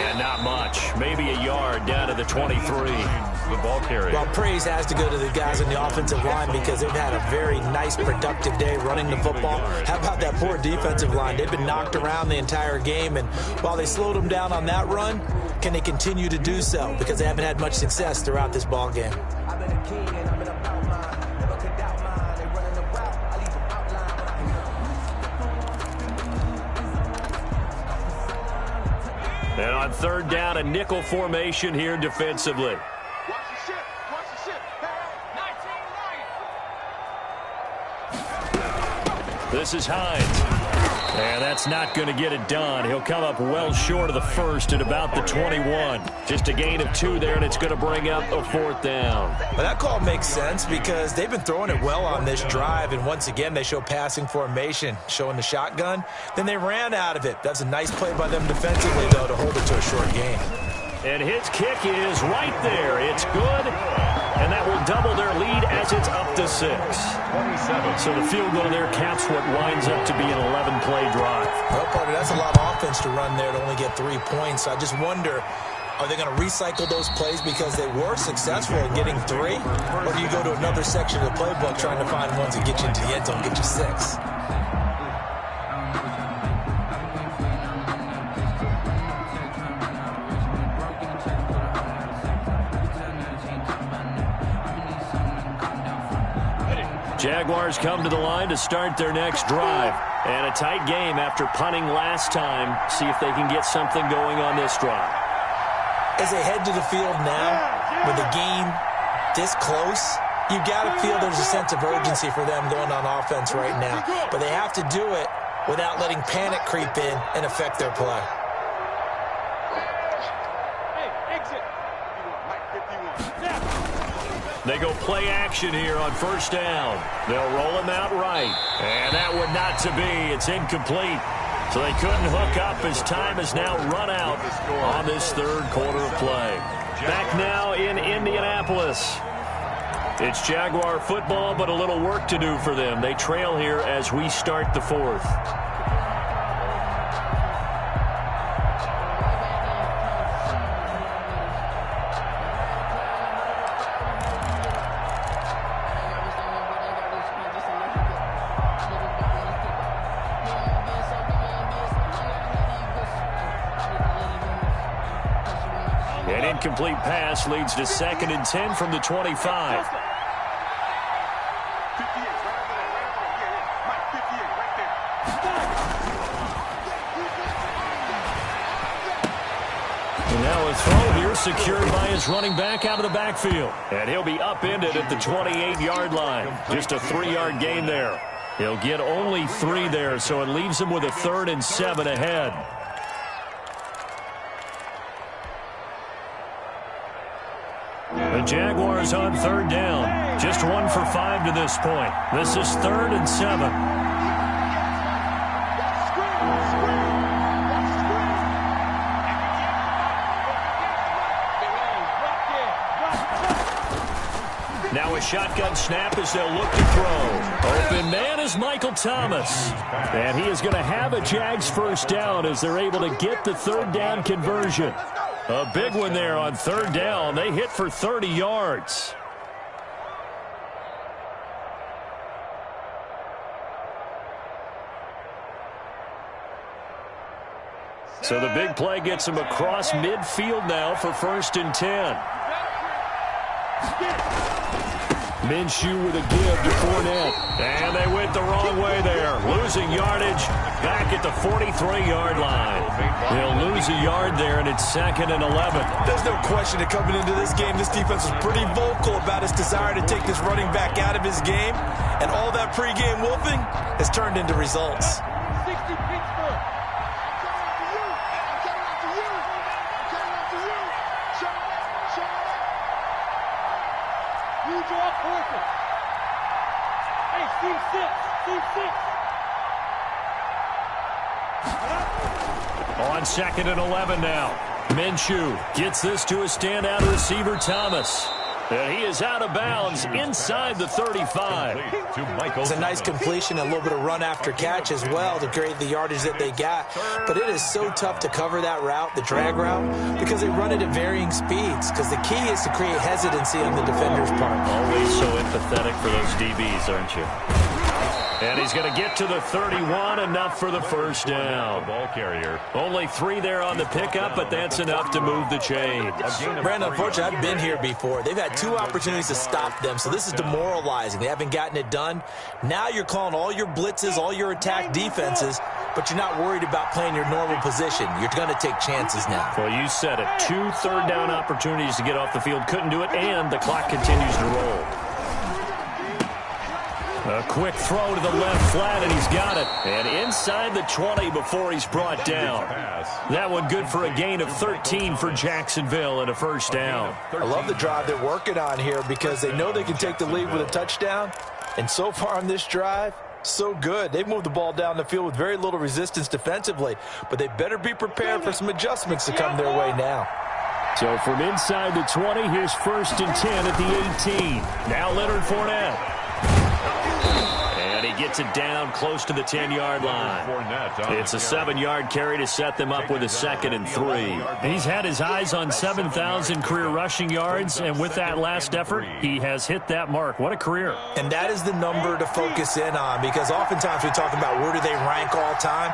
And not much. Maybe a yard down to the 23. The ball carrier. Well, praise has to go to the guys on the offensive line because they've had a very nice, productive day running the football. How about that poor defensive line? They've been knocked around the entire game, and while they slowed them down on that run, can they continue to do so? Because they haven't had much success throughout this ball game. And on 3rd down, a nickel formation here defensively. Watch the ship. Watch the ship. Hey. This is Hines. And that's not going to get it done. He'll come up well short of the 1st at about the 21. Just a gain of 2 there, and it's going to bring up a 4th down. Well, that call makes sense because they've been throwing it well on this drive, and once again they show passing formation, showing the shotgun. Then they ran out of it. That's a nice play by them defensively, though, to hold it to a short gain. And his kick is right there. It's good, and that will double their lead as it's up to 6. 27. So the field goal there caps what winds up to be an 11-play drive. Well, Carter, that's a lot of offense to run there to only get 3 points. So I just wonder, are they going to recycle those plays because they were successful in getting 3? Or do you go to another section of the playbook trying to find ones that get you into the end zone, get you 6? Jaguars come to the line to start their next drive. And a tight game after punting last time. See if they can get something going on this drive. As they head to the field now, with the game this close, you got to feel there's a sense of urgency for them going on offense right now. But they have to do it without letting panic creep in and affect their play. Hey, exit. Mike 51. Now. They go play action here on 1st down. They'll roll him out right. And that would not to be. It's incomplete. So they couldn't hook up as time has now run out on this 3rd quarter of play. Back now in Indianapolis. It's Jaguar football, but a little work to do for them. They trail here as we start the 4th. An incomplete pass leads to 2nd and 10 from the 25. And now a throw here secured by his running back out of the backfield. And he'll be upended at the 28-yard line. Just a 3-yard gain there. He'll get only 3 there, so it leaves him with a 3rd and 7 ahead. The Jaguars on 3rd down. Just 1 for 5 to this point. This is 3rd and 7. Now a shotgun snap as they'll look to throw. Open man is Michael Thomas. And he is going to have a Jags first down as they're able to get the 3rd down conversion. A big one there on 3rd down. They hit for 30 yards. So the big play gets him across midfield now for 1st and 10. Minshew with a give to Fournette. And they went the wrong way there. Losing yardage back at the 43-yard line. They'll lose a yard there, and it's 2nd and 11. There's no question that coming into this game, this defense was pretty vocal about its desire to take this running back out of his game. And all that pregame wolfing has turned into results. 60 Pittsburgh. You draw forfeit. Hey, team 6. Team 6. On 2nd and 11 now. Minshew gets this to his standout receiver, Thomas. And he is out of bounds inside the 35. It's a nice completion, a little bit of run after catch as well to create the yardage that they got. But it is so tough to cover that route, the drag route, because they run it at varying speeds. Because the key is to create hesitancy on the defender's part. Always so empathetic for those DBs, aren't you? And he's going to get to the 31, enough for the first down. Ball carrier. Only 3 there on the pickup, but that's enough to move the chains. Brandon, unfortunately, I've been here before. They've had 2 opportunities to stop them, so this is demoralizing. They haven't gotten it done. Now you're calling all your blitzes, all your attack defenses, but you're not worried about playing your normal position. You're going to take chances now. Well, you said it. 2 third-down opportunities to get off the field. Couldn't do it, and the clock continues to roll. A quick throw to the left flat, and he's got it. And inside the 20 before he's brought down. That one good for a gain of 13 for Jacksonville and a first down. I love the drive they're working on here because they know they can take the lead with a touchdown. And so far on this drive, so good. They've moved the ball down the field with very little resistance defensively. But they better be prepared for some adjustments to come their way now. So from inside the 20, here's 1st and 10 at the 18. Now Leonard Fournette. And he gets it down close to the 10-yard line. It's a 7-yard carry to set them up with a 2nd and 3. He's had his eyes on 7,000 career rushing yards, and with that last effort, he has hit that mark. What a career. And that is the number to focus in on, because oftentimes we talk about where do they rank all time.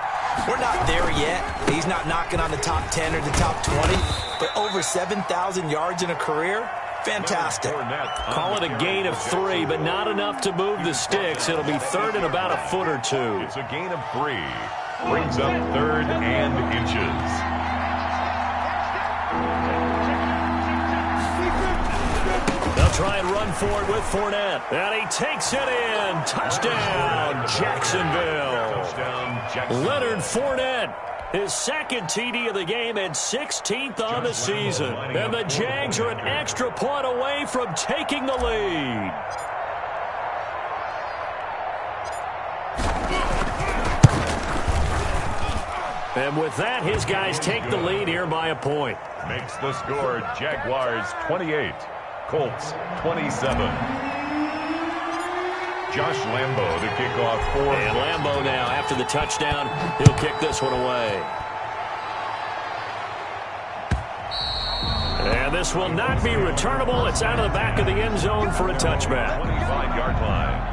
We're not there yet. He's not knocking on the top 10 or the top 20, but over 7,000 yards in a career. Fantastic. Call it a gain of 3, but not enough to move the sticks. It'll be 3rd and about a foot or 2. It's a gain of 3. Brings up 3rd and inches. They'll try and run for it with Fournette. And he takes it in. Touchdown, Jacksonville. Leonard Fournette. His 2nd TD of the game and 16th on the season. And the Jags are an extra point away from taking the lead. And with that, his guys take the lead here by a point. Makes the score Jaguars 28, Colts 27. Josh Lambo to kick off 4. And Lambo now, after the touchdown, he'll kick this one away. And this will not be returnable. It's out of the back of the end zone for a touchback. 25-yard line.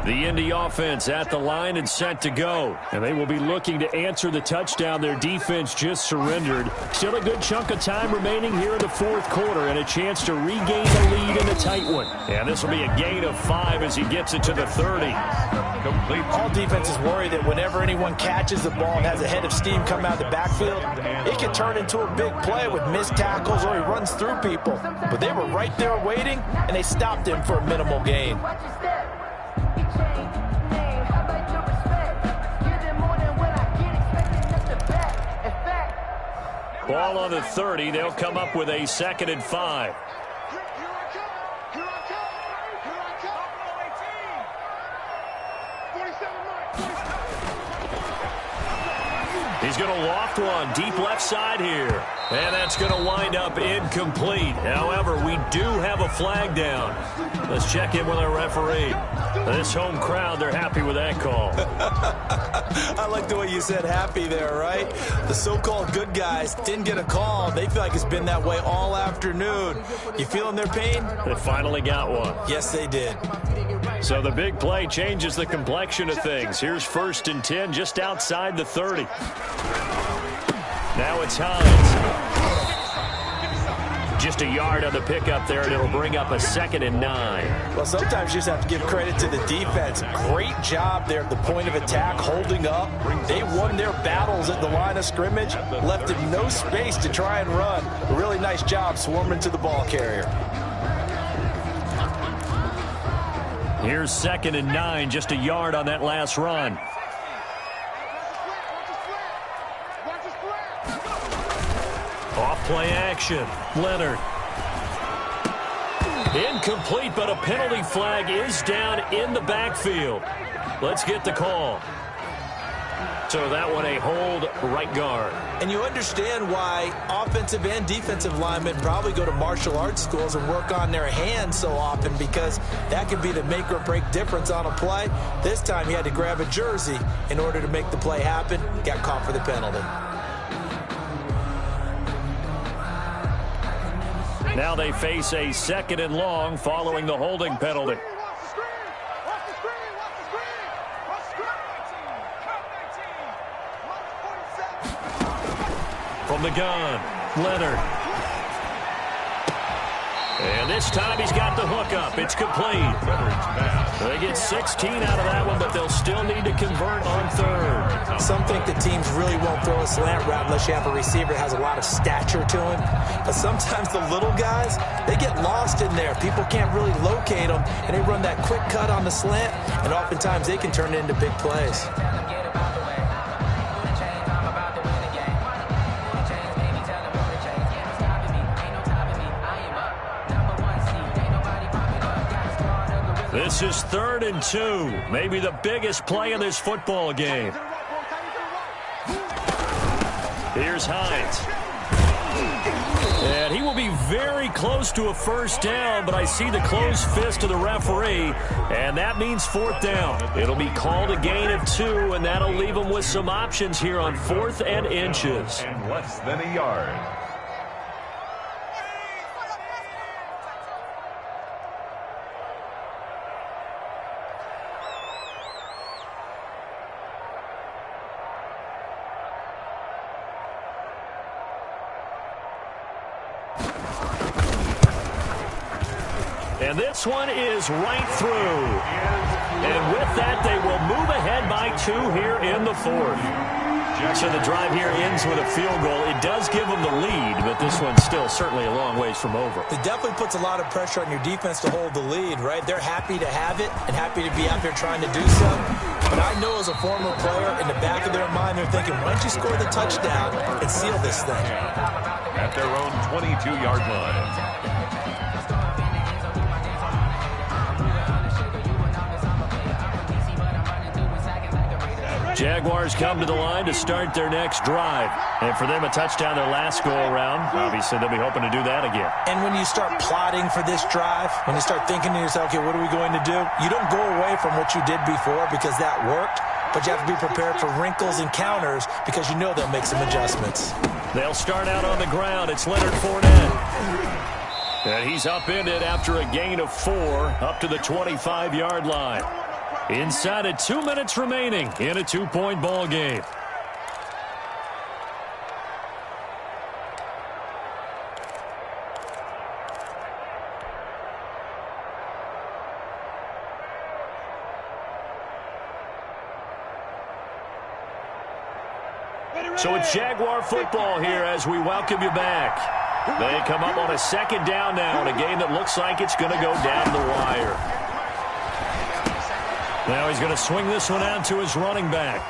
The Indy offense at the line and set to go. And they will be looking to answer the touchdown their defense just surrendered. Still a good chunk of time remaining here in the fourth quarter and a chance to regain the lead in a tight one. And this will be a gain of 5 as he gets it to the 30. Complete. All defenses worry that whenever anyone catches the ball and has a head of steam come out of the backfield, it can turn into a big play with missed tackles or he runs through people. But they were right there waiting, and they stopped him for a minimal gain. Ball on the 30. They'll come up with a 2nd and 5. He's going to loft one deep left side here. And that's going to wind up incomplete. However, we do have a flag down. Let's check in with our referee. This home crowd, they're happy with that call. I like the way you said happy there, right? The so-called good guys didn't get a call. They feel like it's been that way all afternoon. You feeling their pain? They finally got one. Yes, they did. So the big play changes the complexion of things. Here's 1st and 10 just outside the 30. Now it's Hines. Just a yard on the pickup there, and it'll bring up a 2nd and 9. Well, sometimes you just have to give credit to the defense. Great job there at the point of attack, holding up. They won their battles at the line of scrimmage, left him no space to try and run. A really nice job swarming to the ball carrier. Here's 2nd and 9, just a yard on that last run. Off play action. Leonard. Incomplete, but a penalty flag is down in the backfield. Let's get the call. So that one a hold right guard. And you understand why offensive and defensive linemen probably go to martial arts schools and work on their hands so often, because that can be the make or break difference on a play. This time he had to grab a jersey in order to make the play happen. Got caught for the penalty. Now they face a 2nd and long following the holding penalty. From the gun, Leonard. And this time he's got the hook up. It's complete. They get 16 out of that one, but they'll still need to convert on 3rd. Some think the teams really won't throw a slant route unless you have a receiver that has a lot of stature to him. But sometimes the little guys, they get lost in there. People can't really locate them, and they run that quick cut on the slant, and oftentimes they can turn it into big plays. This is 3rd and 2, maybe the biggest play in this football game. Here's Hines. And he will be very close to a 1st down, but I see the closed fist of the referee, and that means 4th down. It'll be called a gain of 2, and that'll leave them with some options here on 4th and inches. And less than a yard. And this one is right through. And with that, they will move ahead by 2 here in the 4th. So the drive here ends with a field goal. It does give them the lead, but this one's still certainly a long ways from over. It definitely puts a lot of pressure on your defense to hold the lead, right? They're happy to have it and happy to be out there trying to do so. But I know as a former player, in the back of their mind, they're thinking, why don't you score the touchdown and seal this thing? At their own 22-yard line. Jaguars come to the line to start their next drive. And for them, a touchdown their last go-around. Obviously, they'll be hoping to do that again. And when you start plotting for this drive, when you start thinking to yourself, okay, what are we going to do? You don't go away from what you did before because that worked, but you have to be prepared for wrinkles and counters because you know they'll make some adjustments. They'll start out on the ground. It's Leonard Fournette. And he's upended after a gain of 4 up to the 25-yard line. Inside of 2 minutes remaining in a 2-point ball game. So it's Jaguar football here as we welcome you back. They come up on a second down now in a game that looks like it's going to go down the wire. Now he's going to swing this one out to his running back.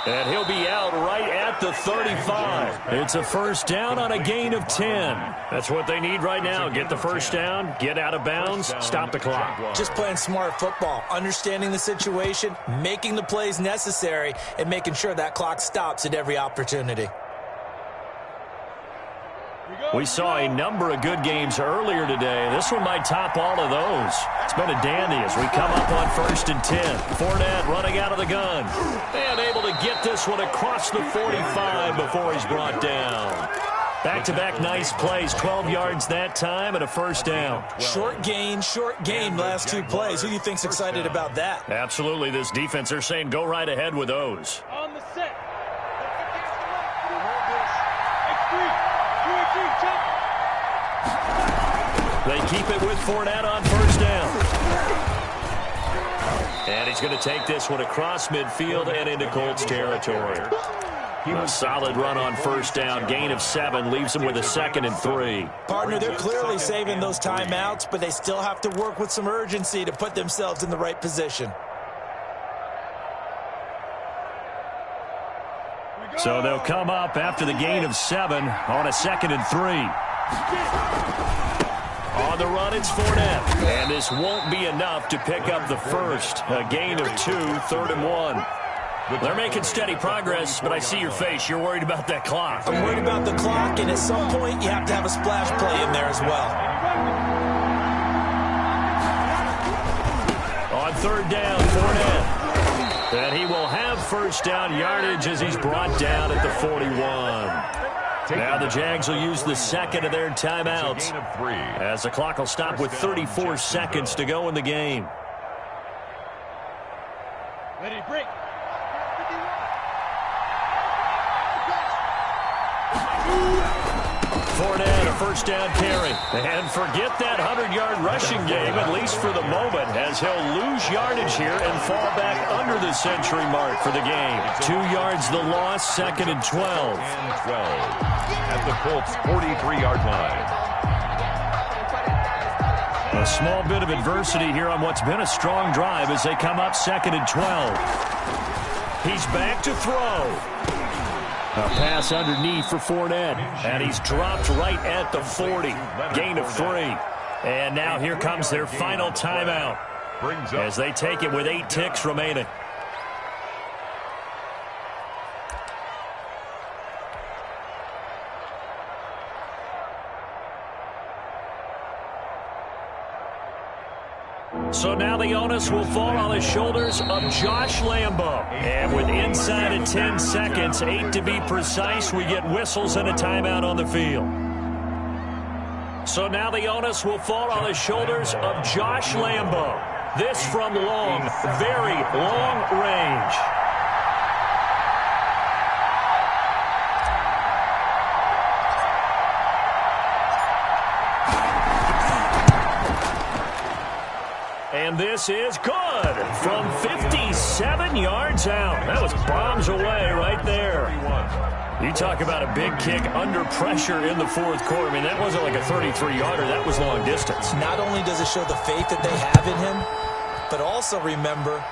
And he'll be out right at the 35. It's a first down on a gain of 10. That's what they need right now. Get the first down, get out of bounds, stop the clock. Just playing smart football, understanding the situation, making the plays necessary, and making sure that clock stops at every opportunity. We saw a number of good games earlier today. This one might top all of those. It's been a dandy as we come up on 1st and 10. Fournette running out of the gun. And able to get this one across the 45 before he's brought down. Back-to-back nice plays. 12 yards that time and a first down. Short gain, last two plays. Who do you think's excited about that? Absolutely. This defense, they're saying go right ahead with those. On the set. They keep it with Fournette on first down. And he's going to take this one across midfield and into Colts territory. A solid run on first down. Gain of 7 leaves him with a 2nd and 3. Partner, they're clearly saving those timeouts, but they still have to work with some urgency to put themselves in the right position. So they'll come up after the gain of 7 on a 2nd and 3. On the run, it's Fournette. And this won't be enough to pick up the first. A gain of 2, 3rd and 1. They're making steady progress, but I see your face. You're worried about that clock. I'm worried about the clock, and at some point, you have to have a splash play in there as well. On 3rd down, Fournette. And he will have first down yardage as he's brought down at the 41. Now the Jags will use the 2nd of their timeouts as the clock will stop with 34 seconds to go in the game. Ready to break. Fournette, a first down carry. And forget that 100-yard rushing game, at least for the moment, as he'll lose yardage here and fall back under the century mark for the game. 2 yards the loss, 2nd and 12. And 12 at the Colts' 43-yard line. A small bit of adversity here on what's been a strong drive as they come up 2nd and 12. He's back to throw. A pass underneath for Fournette, and he's dropped right at the 40. Gain of 3. And now here comes their final timeout as they take it with 8 ticks remaining. So now the onus will fall on the shoulders of Josh Lambo. And with inside of 10 seconds, 8 to be precise, we get whistles and a timeout on the field. So now the onus will fall on the shoulders of Josh Lambo. This from long, very long range. And this is good from 57 yards out. That was bombs away right there. You talk about a big kick under pressure in the 4th quarter. I mean, that wasn't like a 33-yarder. That was long distance. Not only does it show the faith that they have in him, but also remember,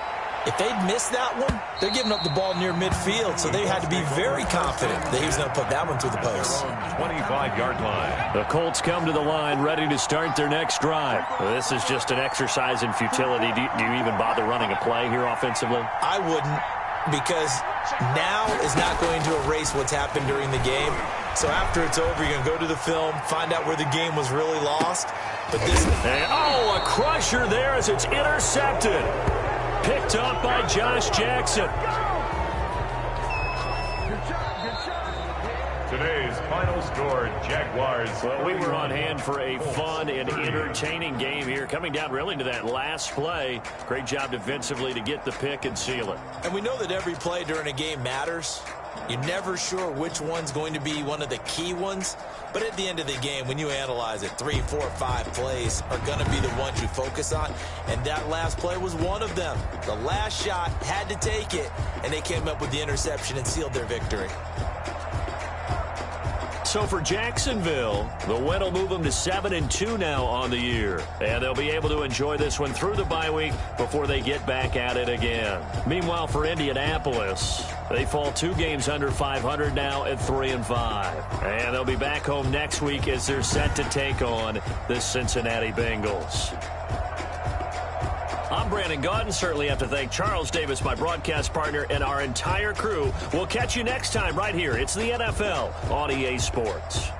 if they'd missed that one, they're giving up the ball near midfield, so they had to be very confident that he was going to put that one through the post. 25-yard line. The Colts come to the line ready to start their next drive. This is just an exercise in futility. Do you even bother running a play here offensively? I wouldn't, because now is not going to erase what's happened during the game. So after it's over, you're going to go to the film, find out where the game was really lost. But this... a crusher there as it's intercepted. Picked up by Josh Jackson. Today's final score, Jaguars. Well, we were on hand for a fun and entertaining game here, coming down really to that last play. Great job defensively to get the pick and seal it. And we know that every play during a game matters. You're never sure which one's going to be one of the key ones. But at the end of the game, when you analyze it, 3, 4, 5 plays are going to be the ones you focus on. And that last play was one of them. The last shot had to take it, and they came up with the interception and sealed their victory. So for Jacksonville, the win will move them to 7-2 now on the year. And they'll be able to enjoy this one through the bye week before they get back at it again. Meanwhile, for Indianapolis, they fall 2 games under 500 now at 3-5. And they'll be back home next week as they're set to take on the Cincinnati Bengals. I'm Brandon Gaudin. Certainly have to thank Charles Davis, my broadcast partner, and our entire crew. We'll catch you next time right here. It's the NFL on EA Sports.